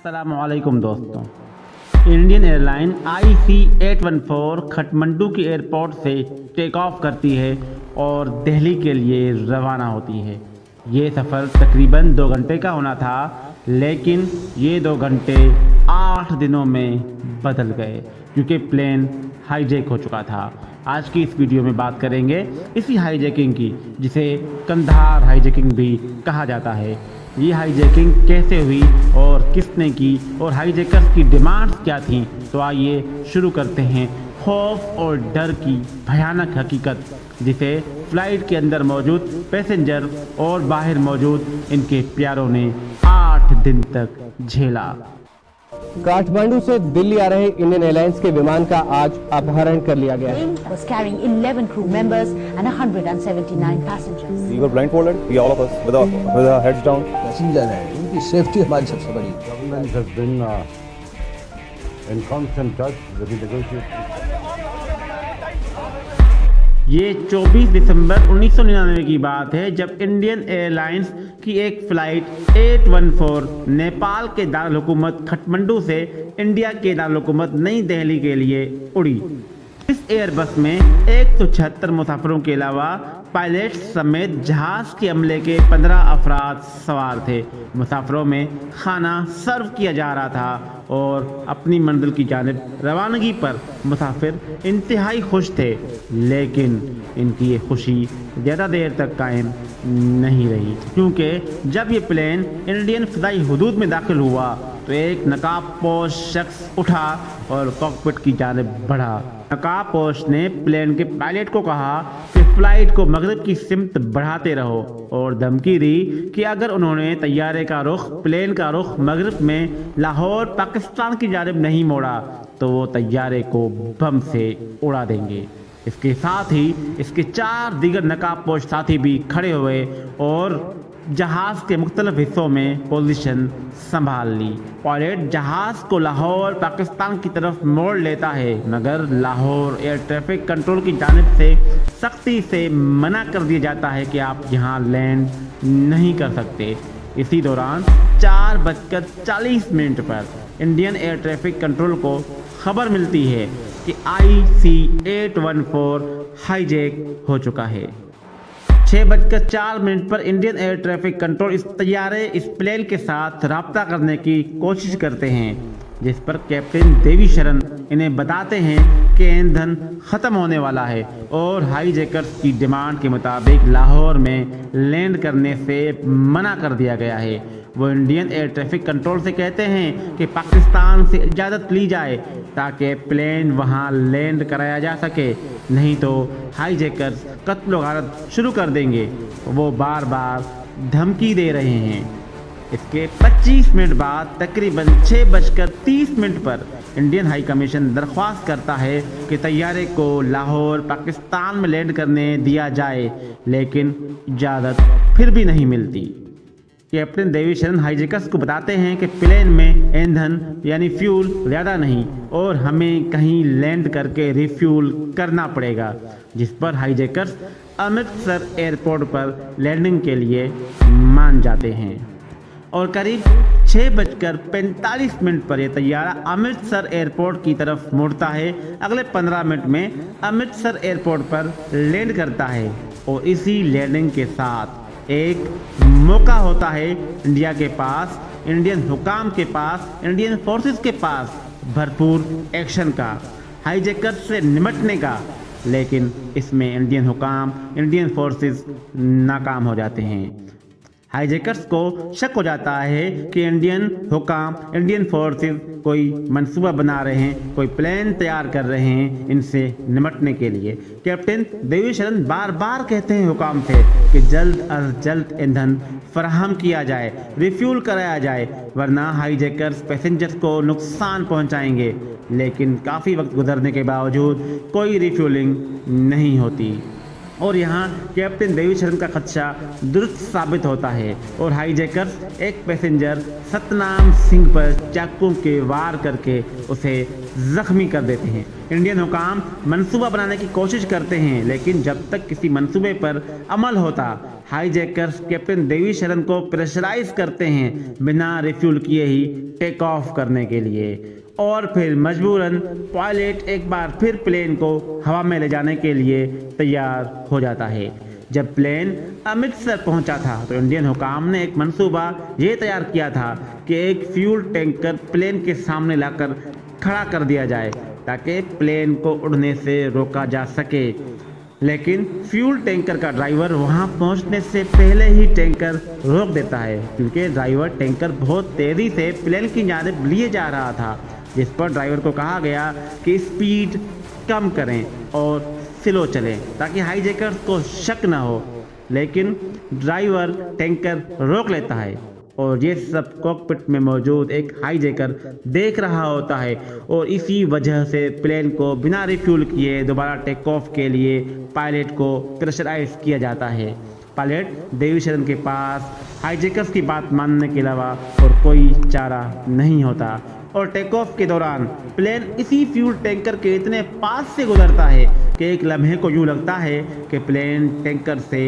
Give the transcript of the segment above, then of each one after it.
अस्सलाम वालेकुम दोस्तों। इंडियन एयरलाइन IC 814 काठमांडू की एयरपोर्ट से टेक ऑफ करती है और दिल्ली के लिए रवाना होती है। ये सफ़र तकरीबन 2 घंटे का होना था, लेकिन ये 2 घंटे 8 दिनों में बदल गए क्योंकि प्लेन हाईजैक हो चुका था। आज की इस वीडियो में बात करेंगे इसी हाईजैकिंग की, जिसे कंधार हाईजैकिंग भी कहा जाता है। ये हाईजैकिंग कैसे हुई और किसने की और हाईजैकर्स की डिमांड्स क्या थीं, तो आइए शुरू करते हैं खौफ और डर की भयानक हकीकत, जिसे फ़्लाइट के अंदर मौजूद पैसेंजर और बाहर मौजूद इनके प्यारों ने 8 दिन तक झेला। काठमांडू से दिल्ली आ रहे इंडियन एयरलाइंस के विमान का आज अपहरण कर लिया गया है। Was carrying 11 crew members and 179 passengers. We were blindfolded, we all of us, with our heads down. Passenger है, उनकी सेफ्टी हमारी सबसे बड़ी। Government has been in constant touch with the negotiators. ये 24 दिसंबर 1999 की बात है, जब इंडियन एयरलाइंस की एक फ़्लाइट 814 नेपाल के दारुल हुकूमत काठमांडू से इंडिया के दारुल हुकूमत नई दिल्ली के लिए उड़ी। इस एयरबस में 176 मुसाफिरों के अलावा पायलट समेत जहाज़ के अमले के 15 अफराद सवार थे। मुसाफिरों में खाना सर्व किया जा रहा था और अपनी मंजिल की जानिब रवानगी पर मुसाफिर इंतहाई खुश थे, लेकिन इनकी ये खुशी ज़्यादा देर तक कायम नहीं रही, क्योंकि जब ये प्लेन इंडियन फ़िज़ाई हुदूद में दाखिल हुआ तो एक नकाबपोश शख्स उठा और कॉकपिट की जानिब बढ़ा। नकाबपोश ने प्लेन के पायलट को कहा कि फ़्लाइट को मगरिब की सिमत बढ़ाते रहो और धमकी दी कि अगर उन्होंने तैयारे का रुख प्लेन का रुख मगरिब में लाहौर पाकिस्तान की जानिब नहीं मोड़ा तो वो तैयारे को बम से उड़ा देंगे। इसके साथ ही इसके 4 दीगर नकाबपोश साथी भी खड़े हुए और जहाज़ के मुख्तलिफ हिस्सों में पोजीशन संभाल ली। पायलट जहाज़ को लाहौर पाकिस्तान की तरफ मोड़ लेता है, मगर लाहौर एयर ट्रैफिक कंट्रोल की जानिब से सख्ती से मना कर दिया जाता है कि आप यहाँ लैंड नहीं कर सकते। इसी दौरान 4:40 पर इंडियन एयर ट्रैफिक कंट्रोल को खबर मिलती है कि IC 814 हाईजैक हो चुका है। 6:04 पर इंडियन एयर ट्रैफिक कंट्रोल इस प्लेन के साथ रब्ता करने की कोशिश करते हैं, जिस पर कैप्टन देवी शरण इन्हें बताते हैं कि ईंधन ख़त्म होने वाला है और हाईजैकर्स की डिमांड के मुताबिक लाहौर में लैंड करने से मना कर दिया गया है। वो इंडियन एयर ट्रैफिक कंट्रोल से कहते हैं कि पाकिस्तान से इजाज़त ली जाए ताकि प्लेन वहां लैंड कराया जा सके, नहीं तो हाईजैकर्स कत्ल व गारत शुरू कर देंगे। वो बार बार धमकी दे रहे हैं। इसके 25 मिनट बाद तकरीबन 6:30 पर इंडियन हाई कमीशन दरख्वास्त करता है कि तैयारे को लाहौर पाकिस्तान में लैंड करने दिया जाए, लेकिन इजाज़त फिर भी नहीं मिलती। कैप्टन देवी शरण हाईजैकर्स को बताते हैं कि प्लेन में ईंधन यानी फ्यूल ज़्यादा नहीं और हमें कहीं लैंड करके रिफ्यूल करना पड़ेगा, जिस पर हाईजैकर्स अमृतसर एयरपोर्ट पर लैंडिंग के लिए मान जाते हैं और करीब 6:45 पर यह तैयारा अमृतसर एयरपोर्ट की तरफ मुड़ता है। अगले 15 मिनट में अमृतसर एयरपोर्ट पर लैंड करता है और इसी लैंडिंग के साथ एक मौका होता है इंडिया के पास, इंडियन हुकाम के पास, इंडियन फोर्सेस के पास भरपूर एक्शन का, हाईजैकर्स से निपटने का, लेकिन इसमें इंडियन हुकाम, इंडियन फोर्सेस नाकाम हो जाते हैं। हाईजैकर्स को शक हो जाता है कि इंडियन हुकाम, इंडियन फोर्सेस कोई मंसूबा बना रहे हैं, कोई प्लान तैयार कर रहे हैं इनसे निपटने के लिए। कैप्टन देवी शरण बार बार कहते हैं हुकाम से कि जल्द अज जल्द ईंधन फराहम किया जाए, रिफ्यूल कराया जाए, वरना हाईजैकर्स पैसेंजर्स को नुकसान पहुंचाएंगे। लेकिन काफ़ी वक्त गुजरने के बावजूद कोई रिफ्यूलिंग नहीं होती और यहाँ कैप्टन देवी शरण का खदशा दुरुस्त साबित होता है और हाईजैकर्स एक पैसेंजर सतनाम सिंह पर चाकू के वार करके उसे जख्मी कर देते हैं। इंडियन हुकाम मंसूबा बनाने की कोशिश करते हैं, लेकिन जब तक किसी मंसूबे पर अमल होता हाई जैकर्स कैप्टन देवी शरण को प्रेशराइज करते हैं बिना रिफ्यूल किए ही टेक ऑफ करने के लिए, और फिर मजबूरन पायलट एक बार फिर प्लेन को हवा में ले जाने के लिए तैयार हो जाता है। जब प्लेन अमृतसर पहुंचा था तो इंडियन हुकाम ने एक मंसूबा ये तैयार किया था कि एक फ्यूल टैंकर प्लेन के सामने लाकर खड़ा कर दिया जाए ताकि प्लेन को उड़ने से रोका जा सके, लेकिन फ्यूल टैंकर का ड्राइवर वहां पहुंचने से पहले ही टैंकर रोक देता है, क्योंकि ड्राइवर टैंकर बहुत तेज़ी से प्लेन की जानिब लिए जा रहा था, जिस पर ड्राइवर को कहा गया कि स्पीड कम करें और स्लो चलें ताकि हाईजैकर्स को शक न हो, लेकिन ड्राइवर टैंकर रोक लेता है और ये सब कॉकपिट में मौजूद एक हाईजैकर देख रहा होता है, और इसी वजह से प्लेन को बिना रिफ्यूल किए दोबारा टेक ऑफ के लिए पायलट को प्रेशराइज किया जाता है। पायलट देवी शरण के पास हाईजैकर्स की बात मानने के अलावा और कोई चारा नहीं होता, और टेक ऑफ के दौरान प्लेन इसी फ्यूल टैंकर के इतने पास से गुजरता है कि एक लम्हे को यूँ लगता है कि प्लेन टैंकर से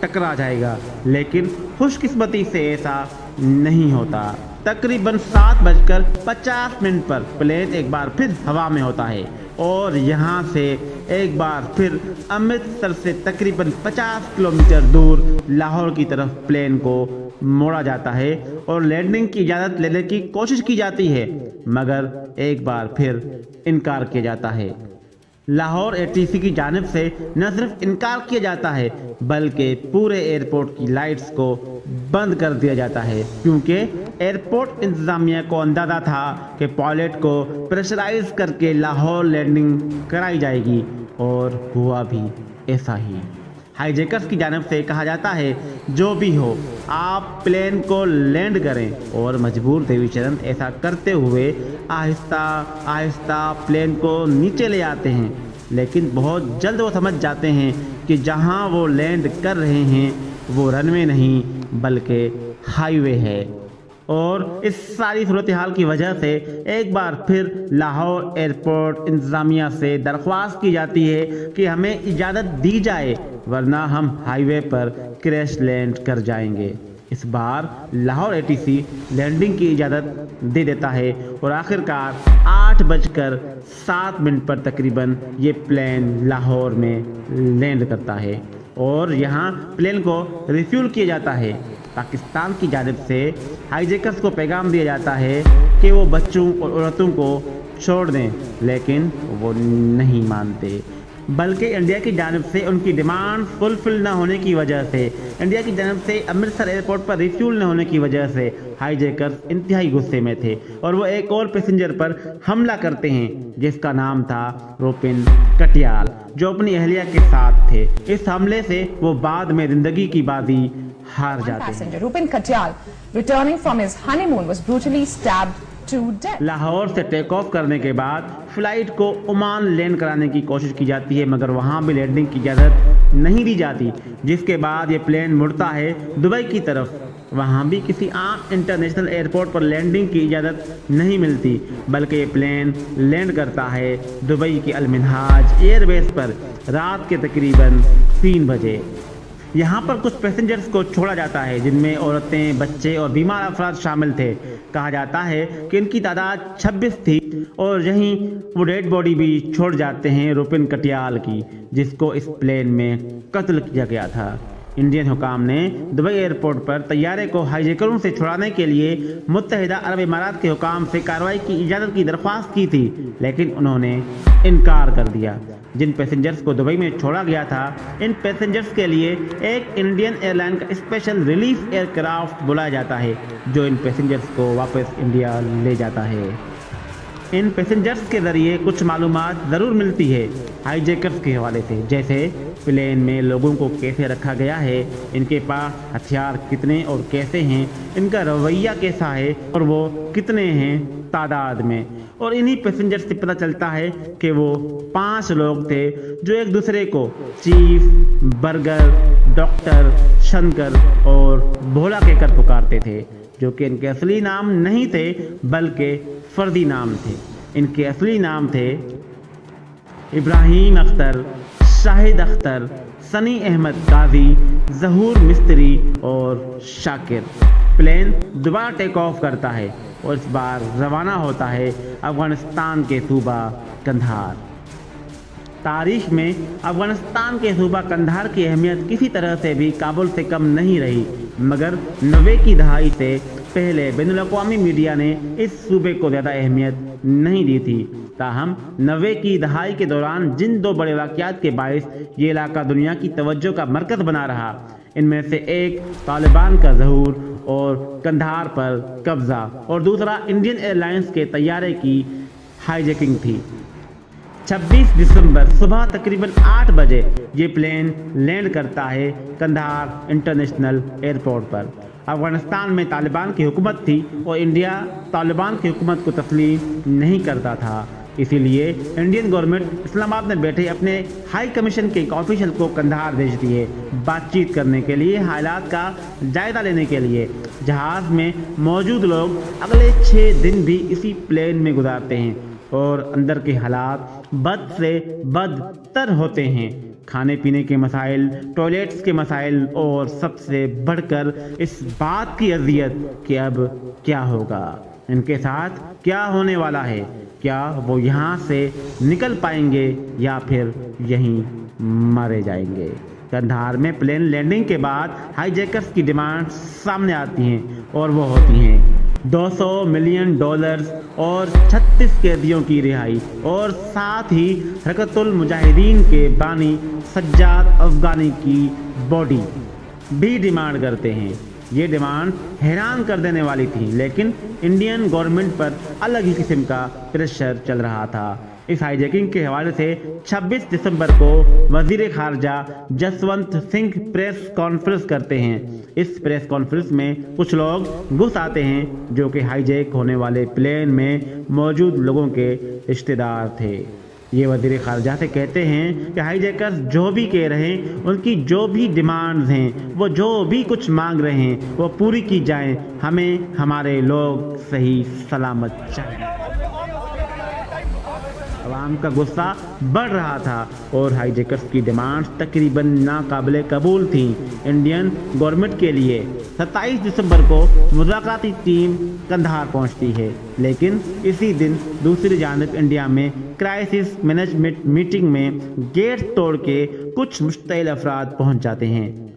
टकरा जाएगा, लेकिन खुशकिस्मती से ऐसा नहीं होता। तकरीबन 7:50 पर प्लेन एक बार फिर हवा में होता है और यहाँ से एक बार फिर अमृतसर से तकरीबन 50 किलोमीटर दूर लाहौर की तरफ प्लेन को मोड़ा जाता है और लैंडिंग की इजाज़त लेने की कोशिश की जाती है, मगर एक बार फिर इनकार किया जाता है। लाहौर एटीसी की जानिब से न सिर्फ इनकार किया जाता है बल्कि पूरे एयरपोर्ट की लाइट्स को बंद कर दिया जाता है, क्योंकि एयरपोर्ट इंतज़ामिया को अंदाज़ा था कि पायलट को प्रेशराइज करके लाहौर लैंडिंग कराई जाएगी, और हुआ भी ऐसा ही। हाईजैकर्स की जानिब से कहा जाता है जो भी हो आप प्लेन को लैंड करें, और मजबूर देवी शरण ऐसा करते हुए आहिस्ता आहिस्ता प्लेन को नीचे ले आते हैं, लेकिन बहुत जल्द वो समझ जाते हैं कि जहां वो लैंड कर रहे हैं वो रनवे नहीं बल्कि हाईवे है, और इस सारी सूरत हाल की वजह से एक बार फिर लाहौर एयरपोर्ट इंतज़ामिया से दरख्वास्त की जाती है कि हमें इजाज़त दी जाए वरना हम हाईवे पर क्रैश लैंड कर जाएंगे। इस बार लाहौर एटीसी लैंडिंग की इजाज़त दे देता है और आखिरकार 8:07 पर तकरीबन ये प्लेन लाहौर में लैंड करता है, और यहाँ प्लेन को रिफ्यूल किया जाता है। पाकिस्तान की जानिब से हाईजैकर्स को पैगाम दिया जाता है कि वो बच्चों और औरतों को छोड़ दें, लेकिन वो नहीं मानते, बल्कि इंडिया की जानिब से उनकी डिमांड फुलफिल न होने की वजह से, इंडिया की जानिब से अमृतसर एयरपोर्ट पर रिफ्यूल न होने की वजह से हाईजैकर्स इंतहाई गुस्से में थे और वो एक और पैसेंजर पर हमला करते हैं जिसका नाम था रुपिन कटियाल, जो अपनी अहलिया के साथ थे। इस हमले से वो बाद में जिंदगी की बाजी हार जाते हैं। Passenger Rupin Katyal, returning from his honeymoon, was brutally stabbed to death. Lahore से टेक ऑफ करने के बाद फ्लाइट को ओमान लैंड कराने की कोशिश की जाती है, मगर वहां भी लैंडिंग की इजाज़त नहीं दी जाती, जिसके बाद ये प्लेन मुड़ता है दुबई की तरफ। वहां भी किसी आम इंटरनेशनल एयरपोर्ट पर लैंडिंग की इजाज़त नहीं मिलती, बल्कि ये प्लेन लैंड करता है दुबई के अलमिनहाज एयरबेस पर रात के तकरीबन 3 बजे। यहाँ पर कुछ पैसेंजर्स को छोड़ा जाता है जिनमें औरतें, बच्चे और बीमार अफराद शामिल थे। कहा जाता है कि इनकी तादाद 26 थी और यहीं वो डेड बॉडी भी छोड़ जाते हैं रुपिन कटियाल की, जिसको इस प्लेन में कत्ल किया गया था। इंडियन हुकाम ने दुबई एयरपोर्ट पर तैयारे को हाईजैकरों से छुड़ाने के लिए मुत्तहिदा अरब इमारात के हुकाम से कार्रवाई की इजाज़त की दरख्वास्त की थी, लेकिन उन्होंने इनकार कर दिया। जिन पैसेंजर्स को दुबई में छोड़ा गया था, इन पैसेंजर्स के लिए एक इंडियन एयरलाइन का स्पेशल रिलीफ एयरक्राफ्ट बुलाया जाता है जो इन पैसेंजर्स को वापस इंडिया ले जाता है। इन पैसेंजर्स के ज़रिए कुछ मालूमात ज़रूर मिलती है हाईजैकर्स के हवाले से, जैसे प्लेन में लोगों को कैसे रखा गया है, इनके पास हथियार कितने और कैसे हैं, इनका रवैया कैसा है और वो कितने हैं तादाद में। और इन्हीं पैसेंजर्स से पता चलता है कि वो 5 लोग थे जो एक दूसरे को चीफ, बर्गर, डॉक्टर, शंकर और भोला कहकर पुकारते थे, जो कि इनके असली नाम नहीं थे बल्कि फर्जी नाम थे। इनके असली नाम थे इब्राहिम अख्तर, शाहिद अख्तर, सनी अहमद गाजी, जहूर मिस्त्री और शाकिर। प्लेन दोबारा टेक ऑफ करता है और इस बार रवाना होता है अफगानिस्तान के सूबा कंधार। तारीख में अफगानिस्तान के सूबा कंधार की अहमियत किसी तरह से भी काबुल से कम नहीं रही, मगर 90 की दहाई से पहले बैनुल-अक़वामी मीडिया ने इस सूबे को ज़्यादा अहमियत नहीं दी थी। ताहम 90 की दहाई के दौरान जिन दो बड़े वाक़यात के बायस ये इलाका दुनिया की तवज्जो का मरकज़ बना रहा, इनमें से एक तालिबान का ज़हूर और कंधार पर कब्ज़ा और दूसरा इंडियन एयरलाइंस के तैयारे की हाईजैकिंग थी। 26 दिसंबर सुबह तकरीबन 8 बजे ये प्लेन लैंड करता है कंधार इंटरनेशनल एयरपोर्ट पर। अफगानिस्तान में तालिबान की हुकूमत थी और इंडिया तालिबान की हुकूमत को तस्लीम नहीं करता था, इसीलिए इंडियन गवर्नमेंट इस्लामाबाद में बैठे अपने हाई कमीशन के एक ऑफिशियल को कंधार भेज दिए बातचीत करने के लिए, हालात का जायजा लेने के लिए। जहाज़ में मौजूद लोग अगले 6 दिन भी इसी प्लेन में गुजारते हैं और अंदर के हालात बद से बदतर होते हैं। खाने पीने के मसाइल, टॉयलेट्स के मसाइल और सबसे बढ़कर इस बात की अजियत कि अब क्या होगा, इनके साथ क्या होने वाला है, क्या वो यहाँ से निकल पाएंगे या फिर यहीं मारे जाएंगे। कंधार में प्लेन लैंडिंग के बाद हाईजैकर्स की डिमांड सामने आती हैं और वो होती हैं $200 मिलियन और 36 कैदियों की रिहाई और साथ ही हरकतुल मुजाहिदीन के बानी सज्जाद अफगानी की बॉडी भी डिमांड करते हैं। ये डिमांड हैरान कर देने वाली थी, लेकिन इंडियन गवर्नमेंट पर अलग ही किस्म का प्रेशर चल रहा था। इस हाईजैकिंग के हवाले से 26 दिसंबर को वजीर खारजा जसवंत सिंह प्रेस कॉन्फ्रेंस करते हैं। इस प्रेस कॉन्फ्रेंस में कुछ लोग घुस आते हैं जो कि हाईजैक होने वाले प्लेन में मौजूद लोगों के रिश्तेदार थे। ये वजीर खारजा से कहते हैं कि हाईजैकर्स जो भी कह रहे हैं, उनकी जो भी डिमांड्स हैं, वो जो भी कुछ मांग रहे हैं, वो पूरी की जाएं। हमें हमारे लोग सही सलामत चाहिए। अवाम का गुस्सा बढ़ रहा था और हाईजैकर्स की डिमांड्स तकरीबन नाकाबिले कबूल थी इंडियन गवर्नमेंट के लिए। 27 दिसंबर को मुज़ाकराती टीम कंधार पहुंचती है, लेकिन इसी दिन दूसरी जानिब इंडिया में क्राइसिस मैनेजमेंट मीटिंग में गेट तोड़ के कुछ मुश्तइल अफराद पहुंच जाते हैं।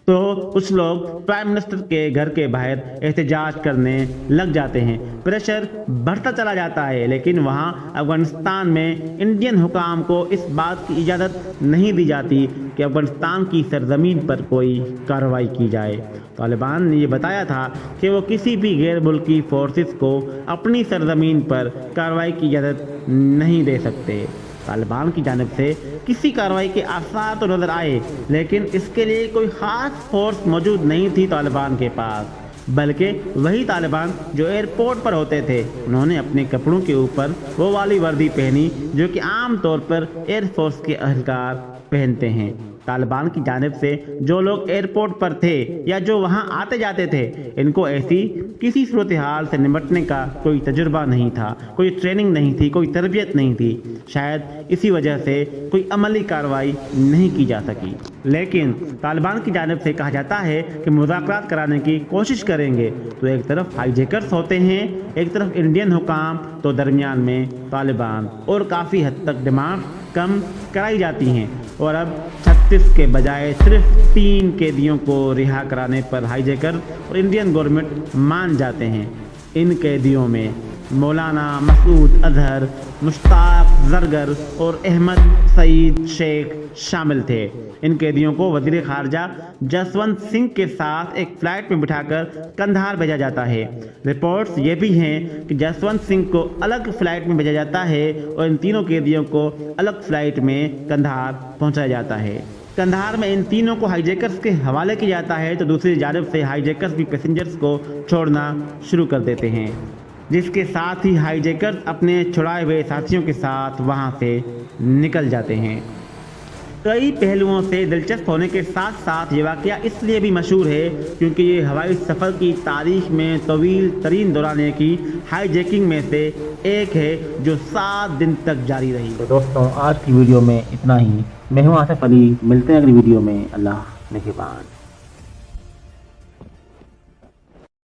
तो कुछ लोग प्राइम मिनिस्टर के घर के बाहर एहतजाज करने लग जाते हैं। प्रेशर बढ़ता चला जाता है, लेकिन वहाँ अफगानिस्तान में इंडियन हुकाम को इस बात की इजाज़त नहीं दी जाती कि अफगानिस्तान की सरजमीन पर कोई कार्रवाई की जाए। तालिबान ने ये बताया था कि वो किसी भी गैर मुल्की फोर्सेस को अपनी सरजमीन पर कार्रवाई की इजाज़त नहीं दे सकते। तालिबान की जानिब से किसी कार्रवाई के आसार तो नज़र आए, लेकिन इसके लिए कोई ख़ास फोर्स मौजूद नहीं थी तालिबान के पास, बल्कि वही तालिबान जो एयरपोर्ट पर होते थे। उन्होंने अपने कपड़ों के ऊपर वो वाली वर्दी पहनी जो कि आम तौर पर एयरफोर्स के अहलकार पहनते हैं। तालिबान की जानिब से जो लोग एयरपोर्ट पर थे या जो वहां आते जाते थे, इनको ऐसी किसी सूरत हाल से निपटने का कोई तजुर्बा नहीं था, कोई ट्रेनिंग नहीं थी, कोई तरबियत नहीं थी। शायद इसी वजह से कोई अमली कार्रवाई नहीं की जा सकी। लेकिन तालिबान की जानिब से कहा जाता है कि मुज़ाकरात कराने की कोशिश करेंगे। तो एक तरफ हाईजैकर्स होते हैं, एक तरफ इंडियन हुकाम, तो दरमियान में तालिबान, और काफ़ी हद तक डिमांड कम कराई जाती हैं। और अब 36 के बजाय सिर्फ 3 कैदियों को रिहा कराने पर हाईजैकर और इंडियन गवर्नमेंट मान जाते हैं। इन कैदियों में मौलाना मसूद अजहर, मुश्ताक जरगर और अहमद सईद शेख शामिल थे। इन कैदियों को वज़ीर ख़ारजा जसवंत सिंह के साथ एक फ़्लाइट में बिठाकर कंधार भेजा जाता है। रिपोर्ट्स ये भी हैं कि जसवंत सिंह को अलग फ़्लाइट में भेजा जाता है और इन तीनों कैदियों को अलग फ़्लाइट में कंधार पहुंचाया जाता है। कंधार में इन तीनों को हाईजैकर्स के हवाले किया जाता है, तो दूसरी जानिब से हाईजैकर्स भी पैसेंजर्स को छोड़ना शुरू कर देते हैं, जिसके साथ ही हाईजैकर्स अपने छुड़ाए हुए साथियों के साथ वहां से निकल जाते हैं। کئی پہلوؤں سے دلچسپ ہونے کے ساتھ ساتھ یہ واقعہ اس لیے بھی مشہور ہے کیونکہ یہ ہوائی سفر کی تاریخ میں طویل ترین دورانیے کی ہائی جیکنگ میں سے ایک ہے جو 7 دن تک جاری رہی۔ تو دوستوں آج کی ویڈیو میں اتنا ہی، میں ہوں آصف علی، ملتے ہیں اگلی ویڈیو میں، اللہ نگہبان۔